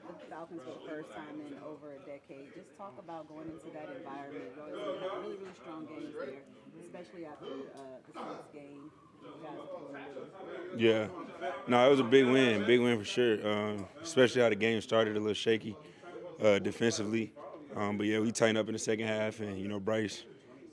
the Falcons for the first time in over a decade. Just talk about going into that environment. You always have really, really strong games there, especially after the Saints game. You guys are pulling away. Yeah. No, it was a big win for sure. Especially how the game started a little shaky defensively. But yeah, we tightened up in the second half, and Bryce,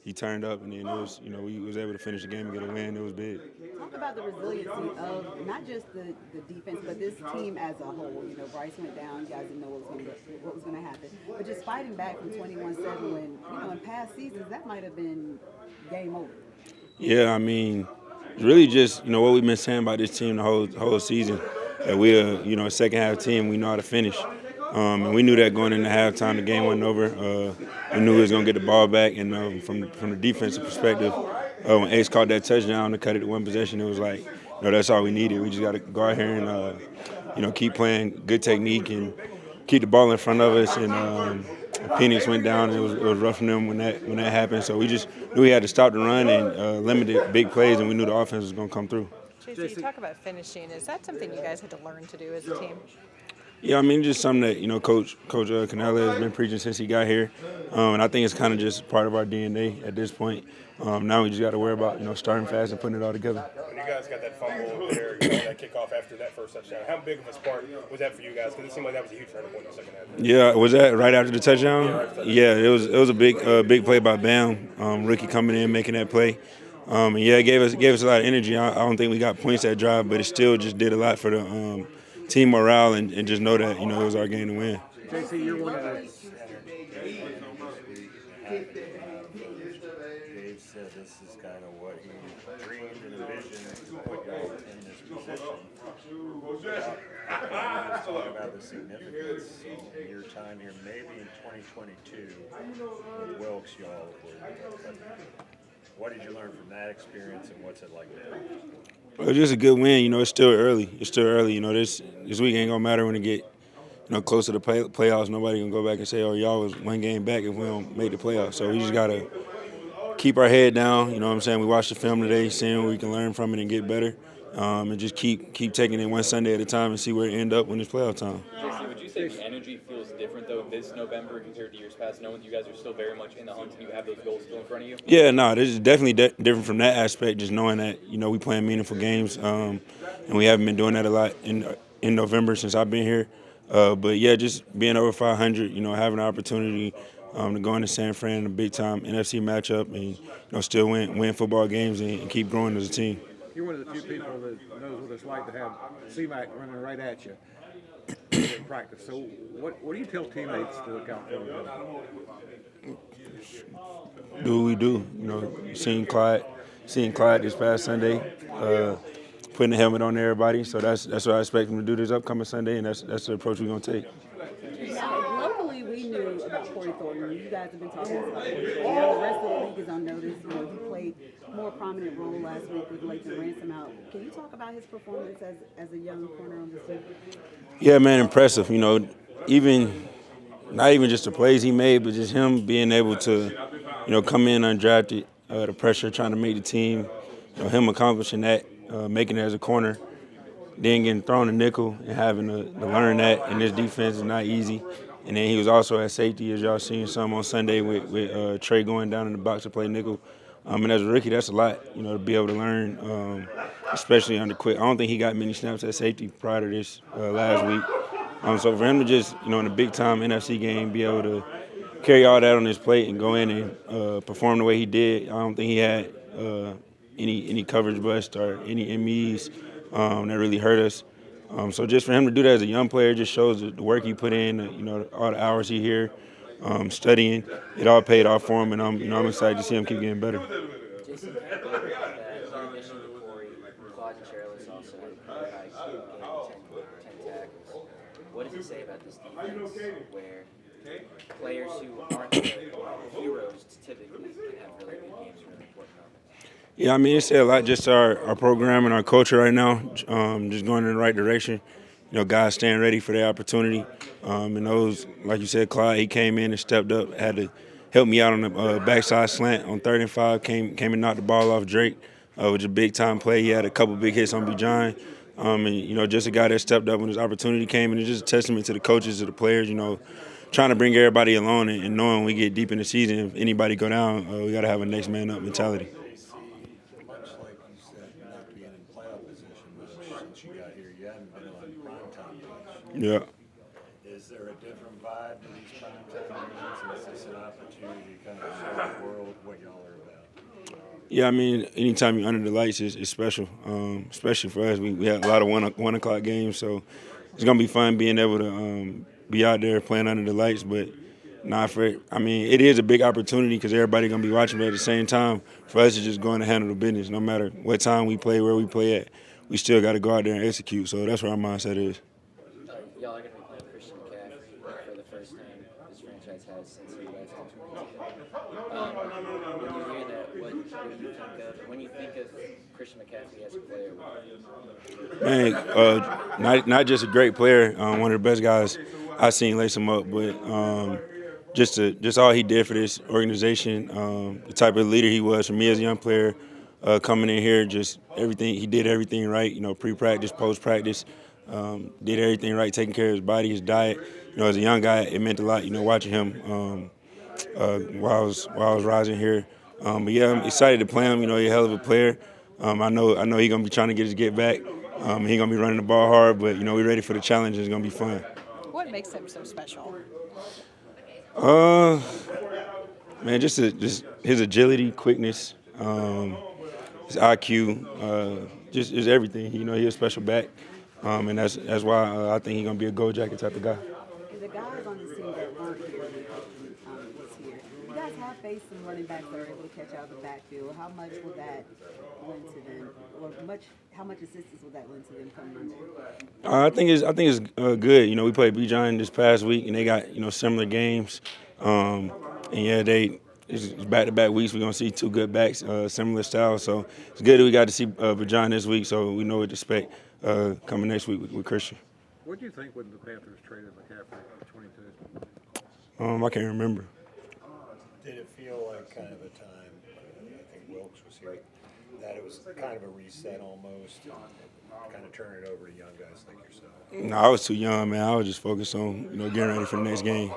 he turned up, and then it was we was able to finish the game and get a win. It was big. Talk about the resiliency of not just the defense, but this team as a whole. Bryce went down. You guys didn't know what was going to happen. But just fighting back from 21-7 when, in past seasons, that might have been game over. Yeah, I mean, it's really just what we've been saying about this team the whole season. That we're a second half team. We know how to finish. And we knew that going into halftime, the game wasn't over. We knew we was gonna get the ball back, and from the defensive perspective, when Ace caught that touchdown to cut it to one possession, it was like, that's all we needed. We just got to go out here and keep playing good technique and keep the ball in front of us. And Phoenix went down, and it was rough for them when that happened. So we just knew we had to stop the run and limit big plays, and we knew the offense was gonna come through. Jaycee, you talk about finishing. Is that something you guys had to learn to do as a team? Yeah, I mean, just something that, Coach Canella has been preaching since he got here. And I think it's kind of just part of our DNA at this point. Now we just got to worry about, starting fast and putting it all together. When you guys got that fumble there, that kickoff after that first touchdown, how big of a spark was that for you guys? Because it seemed like that was a huge turning point in the second half. Yeah, was that right after the touchdown? Yeah, it was a big play by Bam, rookie coming in, making that play. And yeah, it gave us a lot of energy. I don't think we got points that drive, but it still just did a lot for the team morale and just know that it was our game to win. Jaycee, you're one of the. Dave said this is kind of what he dreamed and envisioned to put y'all in this position. Talk about the significance of your time here, maybe in 2022 with Wilkes, y'all. What did you learn from that experience, and what's it like now? Well, it's just a good win. It's still early. This week ain't gonna matter when it get close to the playoffs. Nobody gonna go back and say, "Oh, y'all was one game back" if we don't make the playoffs. So we just gotta keep our head down. You know what I'm saying? We watched the film today, seeing what we can learn from it and get better, and just keep taking it one Sunday at a time and see where it end up when it's playoff time. Jaycee, would you say the energy feels different though this November compared to years past, knowing that you guys are still very much in the hunt and you have those goals still in front of you? Yeah, no, this is definitely different from that aspect. Just knowing that we playing meaningful games, and we haven't been doing that a lot in November since I've been here. But yeah, just being over 500, having the opportunity to go into San Fran in a big time NFC matchup and still win football games and keep growing as a team. You're one of the few people that knows what it's like to have C-Mac running right at you in practice. So what do you tell teammates to look out for? Do what we do. Seeing Clyde this past Sunday, putting the helmet on everybody. So that's what I expect him to do this upcoming Sunday, and that's the approach we're gonna take. Locally, we knew about Corey Thornton. You guys have been talking about Corey Thornton. Now the rest of the league is on notice. He played a more prominent role last week with Lathan Ransom out. Can you talk about his performance as a young corner on this team? Yeah, man, impressive. Even not even just the plays he made, but just him being able to, come in undrafted, the pressure trying to make the team, him accomplishing that, making it as a corner, then getting thrown a nickel and having to learn that. And this defense is not easy. And then he was also at safety, as y'all seen some on Sunday with Trey going down in the box to play nickel. And as a rookie, that's a lot, to be able to learn, especially under quick. I don't think he got many snaps at safety prior to this last week. So for him to just, in a big-time NFC game, be able to carry all that on his plate and go in and perform the way he did, I don't think he had any coverage bust or any MEs that really hurt us. So just for him to do that as a young player just shows the work he put in, all the hours he here, studying. It all paid off for him, and I'm excited to see him keep getting better. Jaycee, in addition to Corey, Claude Charles also had a high game, 10 tackles. What does it say about this defense where players who aren't the heroes typically can have really good games for an important moment? Yeah, I mean, it's a lot just our program and our culture right now, just going in the right direction. Guys staying ready for their opportunity. And those, like you said, Clyde, he came in and stepped up, had to help me out on the backside slant on 3rd and 5, came and knocked the ball off Drake, which was a big-time play. He had a couple big hits on Bijan. And, you know, just a guy that stepped up when his opportunity came, and it's just a testament to the coaches, to the players, you know, trying to bring everybody along and knowing we get deep in the season, if anybody go down, we got to have a next man up mentality. Jaycee, much like you said, not being in playoff position much since you got here, you haven't been on primetime much. Yeah. Is there a different vibe to these primetime games? Is this an opportunity to kind of show the world what y'all are about? Yeah, I mean, anytime you're under the lights is special, especially for us. We had a lot of 1 o'clock games, so it's going to be fun being able to be out there playing under the lights. But I mean, it is a big opportunity because everybody's going to be watching, but at the same time, for us, it's just going to handle the business. No matter what time we play, where we play at, we still got to go out there and execute. So that's where our mindset is. Y'all are going to be playing Christian McCaffrey for the first time this franchise has since he left in 2010. When you hear that, what do you think of? When you think of Christian McCaffrey as a player, Man, not just a great player, one of the best guys I've seen lace him up, but just all he did for this organization, the type of leader he was for me as a young player, coming in here, just everything, he did everything right, you know, pre-practice, post-practice, did everything right, taking care of his body, his diet. You know, as a young guy, it meant a lot, you know, watching him while I was rising here. But yeah, I'm excited to play him. You know, he's a hell of a player. I know he's gonna be trying to get his get back. He's gonna be running the ball hard, but you know, we're ready for the challenge. It's gonna be fun. What makes him so special? Man, just his agility, quickness, his IQ, just everything. You know, he's a special back, and that's why I think he's gonna be a Gold Jacket type of guy. And the guys on this team that weren't here when Christian was here, you guys have faced some running backs that are able to catch out of the backfield. How much will that lend to them, or how much assistance will that lend to them coming in there? I think it's good. You know, we played Bijan this past week, and they got, you know, similar games. And yeah, it's back-to-back weeks. We're gonna see two good backs, similar style. So it's good that we got to see Bijan this week, so we know what to expect coming next week with Christian. What do you think when the Panthers traded McCaffrey at 22? I can't remember. Did it feel like kind of a time, I think Wilkes was here, that it was kind of a reset almost, and kind of turn it over to young guys like yourself? No, I was too young, man. I was just focused on, you know, getting ready for the next game.